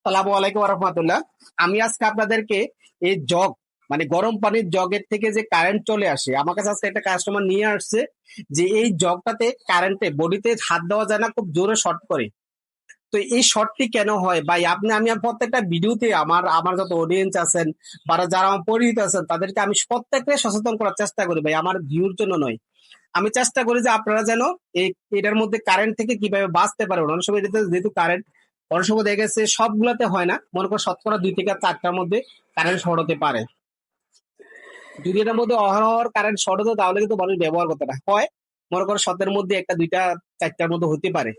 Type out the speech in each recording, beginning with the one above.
আসসালামু আলাইকুম রহমতুল্লাহ। আমি আজকে আপনাদেরকে এই জগ মানে গরম পানির জগের থেকে যে কারেন্ট চলে আসে, আমার কাছে আজকে একটা কাস্টমার নিয়ে আসছে যে এই জগটাতে কারেন্টে বডিতে হাত দেওয়া যায় না, খুব জোরে শর্ট করে। তো এই শর্টটি কেন হয় ভাই? আমি প্রত্যেকটা ভিডিওতে আমার আমার যত অডিয়েন্স আছেন বা যারা আমার পরিচিত আছেন তাদেরকে আমি প্রত্যেককে সচেতন করার চেষ্টা করি ভাই, আমার ভিউর জন্য নয়। আমি চেষ্টা করি যে আপনারা যেন এই এটার মধ্যে কারেন্ট থেকে কিভাবে বাঁচতে পারবেন। অনেক সময় এটাতে যেহেতু কারেন্ট অনেক সময় দেখা গেছে সবগুলাতে হয় না, মনে করো শতকরা 2 থেকে 4টার মধ্যে কারেন্ট শর্ট হতে পারে। যদি এটার মধ্যে অহরহ কারেন্ট শর্ট হতো তাহলে কিন্তু মানুষ ব্যবহার করতে না হয়, মনে করো 7-এর মধ্যে 1, 2, 3, 4টার মধ্যে হতে পারে।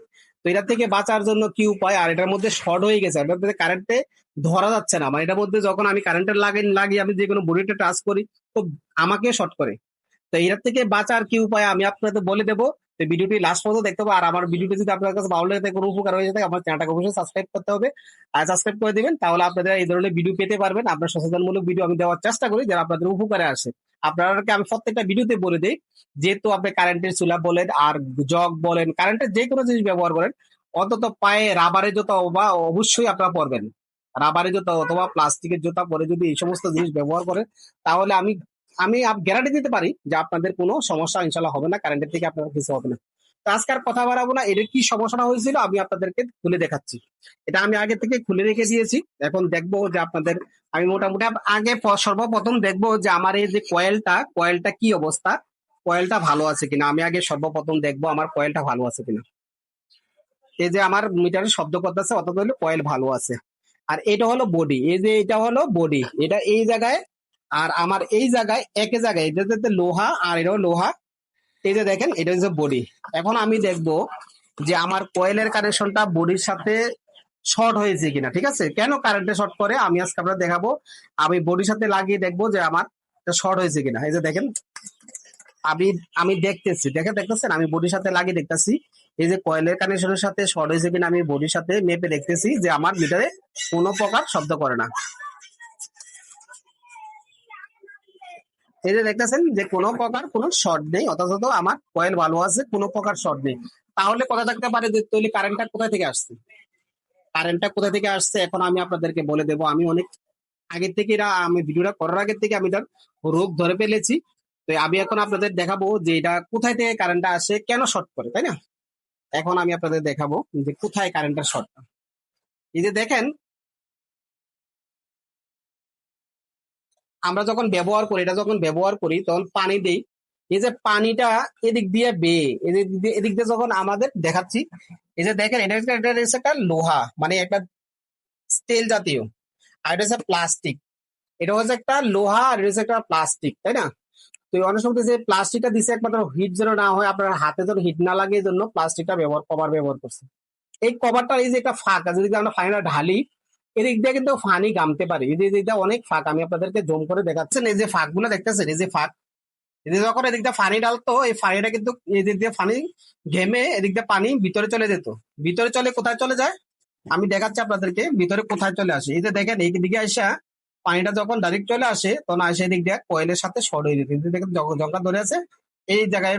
তো এটা থেকে বাঁচার জন্য কি উপায়? আর এটার মধ্যে শর্ট হয়ে গেছে, এটার মধ্যে কারেন্টে ধরা যাচ্ছে না, মানে এটার মধ্যে যখন আমি কারেন্টের লাগিয়ে আমি যে কোনো বডিতে টাচ করি তো আমাকে শর্ট করে। তো এর থেকে বাঁচার কি উপায় আমি আপনাদের বলে দেবো। তো ভিডিওটি লাস্ট পর্যন্ত দেখতে হবে। আর আমার ভিডিওটি যদি আপনার কাছে ভালো লাগে, কোনো উপকার হয়ে যায়, আমার চ্যানেলটাকে অবশ্যই সাবস্ক্রাইব করতে হবে। আর সাবস্ক্রাইব করে দিবেন, তাহলে আপনারা এই ধরনের ভিডিও পেতে পারবেন। আপনার সচেতনমূলক ভিডিও আমি দেওয়ার চেষ্টা করি যারা আপনাদের উপকারে আসে। আপনাদেরকে আমি প্রত্যেকটা ভিডিওতে বলে দিই, যেহেতু আপনি কারেন্টের চুলা বলেন আর জগ বলেন, কারেন্টের যে কোনো জিনিস ব্যবহার করেন, অন্তত পায়ে রাবারের জুতা বা অবশ্যই আপনারা পরবেন। রাবারের জুতা অথবা প্লাস্টিকের জুতা পরে যদি এই সমস্ত জিনিস ব্যবহার করেন, তাহলে আমি আমি গ্যারান্টি দিতে পারি যে আপনাদের কোনো সমস্যা ইনশাল্লাহ হবে না, কারেন্টের থেকে আপনার কিছু হবে না। তো আজকে আর কথা বাড়াবো না, এর কি সমস্যাটা হয়েছিল আমি আপনাদেরকে খুলে দেখাচ্ছি। এটা আমি আগে থেকে খুলে রেখে দিয়েছি, এখন দেখবো যে আপনাদের আমি মোটামুটি আগে সর্বপ্রথম দেখবো যে আমার এই যে কয়েলটা কি অবস্থা, কয়েলটা ভালো আছে কিনা। আমি আগে সর্বপ্রথম দেখবো আমার কয়েলটা ভালো আছে কিনা। এই যে আমার মিটারে শব্দ করতেছে, অত হলো কয়েল ভালো আছে। আর এটা হলো বডি, এই যে এটা হলো বডি, এটা এই জায়গায় আর আমার এই জায়গায় একই জায়গায়, এটা লোহা আর এটাও লোহা। এই যে দেখেন এটা হচ্ছে বডি। এখন আমি দেখবো যে আমার কয়েলের কানেকশনটা বডির সাথে শর্ট হয়েছে কিনা। ঠিক আছে, কেন কারেন্টে শর্ট করে আমি আজকে আপনার দেখাবো। আমি বডির সাথে লাগিয়ে দেখবো যে আমার শর্ট হয়েছে কিনা। এই যে দেখেন আমি আমি দেখতেছি, দেখতেছেন আমি বডির সাথে লাগিয়ে দেখতেছি এই যে কয়েলের কানেকশনের সাথে শর্ট হয়েছে কিনা। আমি বডির সাথে মেপে দেখতেছি যে আমার মিটারে কোনো প্রকার শব্দ করে না। এই যে দেখতেছেন যে কোনো প্রকার কোনো শর্ট নেই, অথচ আমার কয়েল ভালো আছে, কোনো প্রকার শর্ট নেই। তাহলে কথা থাকতে পারে যে তৈরি কারেন্টটা কোথা থেকে আসছে। কারেন্টটা কোথা থেকে আসছে এখন আমি আপনাদেরকে বলে দেবো। আমি অনেক আগের থেকে আমি ভিডিওটা করার আগের থেকে আমি তার রোগ ধরে ফেলেছি। তো আমি এখন আপনাদের দেখাবো যে এটা কোথায় থেকে কারেন্টটা আসে, কেন শর্ট করে, তাই না? এখন আমি আপনাদের দেখাবো যে কোথায় কারেন্টটা শর্ট। এই যে দেখেন আমরা যখন ব্যবহার করি, এটা যখন ব্যবহার করি তখন পানি দেই, এই যে পানিটা এদিক দিয়ে বেয়ে এদিক দিয়ে যখন আমাদের দেখাচ্ছি, এই যে দেখেন এটা হচ্ছে একটা লোহা, মানে একটা স্টিল জাতীয়, আর এটা হচ্ছে প্লাস্টিক। এটা হচ্ছে একটা লোহা আর এটা হচ্ছে একটা প্লাস্টিক, তাই না? তো অনেক সময় যে প্লাস্টিকটা দিছে একমাত্র হিট যেন না হয়, আপনার হাতে যেন হিট না লাগে, এই জন্য প্লাস্টিকটা কভার ব্যবহার করছে। এই কভারটা এই যে একটা ফাঁক আছে, যদি আমরা ফানিটা ঢালি এদিক দিয়ে কিন্তু ফানি গামতে পারি। এই যে এদিকটা অনেক ফাঁক, আমি আপনাদেরকে জুম করে দেখাচ্ছেন। এই যে ফাঁক গুলো দেখতেছেন, এই যে ফাঁক, এই যে যখন এদিক দিয়ে ফানি ডালতো এই ফানিটা কিন্তু এদিক দিয়ে ফানি ঘেমে এদিক দিয়ে পানি ভিতরে চলে যেত। ভিতরে চলে কোথায় চলে যায় আমি দেখাচ্ছি আপনাদেরকে, ভিতরে কোথায় চলে আসে। এই যে দেখেন এই দিকে আসা পানিটা যখন ডাইরেক্ট চলে আসে তখন আসে এদিক দিয়ে কয়েলের সাথে শর্ট হয়ে যেত। এই যে দেখেন জঙ্গা ধরে আছে এই জায়গায়,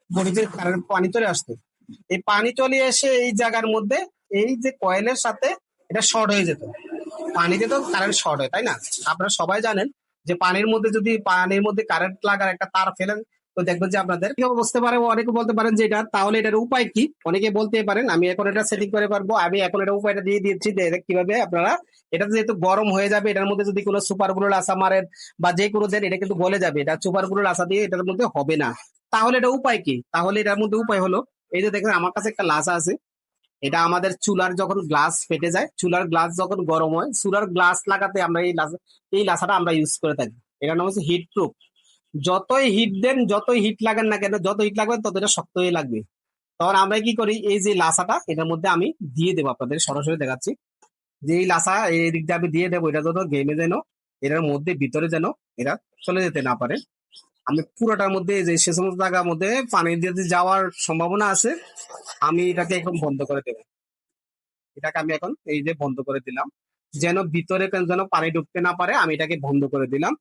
বডিতে পানি চলে আসতো। এই পানি চলে এসে এই জায়গার মধ্যে এই যে কয়েলের সাথে এটা শর্ট হয়ে যেত। পানিতে তো কারেন্ট শর্ট হয়, তাই না? আপনারা সবাই জানেন যে পানির মধ্যে কারেন্ট লাগার একটা তার ফেলেন, তো দেখবেন যে আপনাদের কেউ বুঝতে পারে, অনেকে বলতে পারেন যে এটা, তাহলে এটার উপায় কি অনেকে বলতে পারেন। আমি এখন এটা সেটিং করে পারবো, আমি এখন এটা উপায়টা দিয়ে দিচ্ছি যে এটা কিভাবে আপনারা, এটা যেহেতু গরম হয়ে যাবে, এটার মধ্যে যদি কোনো সুপার গ্লুর আশা মারেন বা যে কোনো দেন এটা কিন্তু গলে যাবে, এটা সুপার গ্লুর আশা দিয়ে এটার মধ্যে হবে না। তাহলে এটা উপায় কি? তাহলে এটার মধ্যে উপায় হলো, এই যে দেখেন আমার কাছে একটা লাসা আছে, এটা আমাদের চুলার যখন গ্লাস ফেটে যায়, চুলার গ্লাস যখন গরম হয়, চুলার গ্লাস লাগাতে আমরা এই লাসাটা আমরা ইউজ করে থাকি। এটার নাম হচ্ছে হিট প্রুফ। যতই হিট দেন, যতই হিট লাগান না কেন, যত হিট লাগবে তত এটা শক্ত হয়ে লাগবে। তখন আমরা কি করি, এই যে লাসাটা এটার মধ্যে আমি দিয়ে দেবো, আপনাদের সরাসরি দেখাচ্ছি যে এই লাসা এই দিক দিয়ে আমি দিয়ে দেবো। এটা যত গেমে যেন এটার মধ্যে ভিতরে যেন এটা চলে যেতে না পারে। আমি পুরোটার মধ্যে যে সে সমস্ত জায়গার মধ্যে পানি দিয়ে যাওয়ার সম্ভাবনা আছে, আমি এটাকে একদম বন্ধ করে দেবো। এটাকে আমি এখন এই যে বন্ধ করে দিলাম, যেন ভিতরে যেন পানি ঢুকতে না পারে, আমি এটাকে বন্ধ করে দিলাম।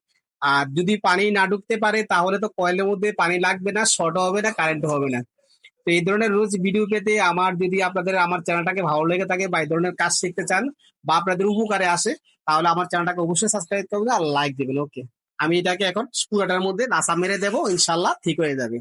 আর যদি পানি না ঢুকতে পারে তাহলে তো কয়েলের মধ্যে পানি লাগবে না, শর্ট হবে না, কারেন্ট হবে না। তো এই ধরনের রোজ ভিডিও পেতে যদি আপনাদের আমার চ্যানেলটাকে ভালো লেগে থাকে বা এই ধরনের কাজ শিখতে চান বা আপনাদের উপকারে আসে, তাহলে আমার চ্যানেলটাকে অবশ্যই সাবস্ক্রাইব করবেন আর লাইক দিবেন। ওকে, আমি এটাকে এখন পুরাটার মধ্যে নাসা মেরে দেবো, ইনশাল্লাহ ঠিক হয়ে যাবে।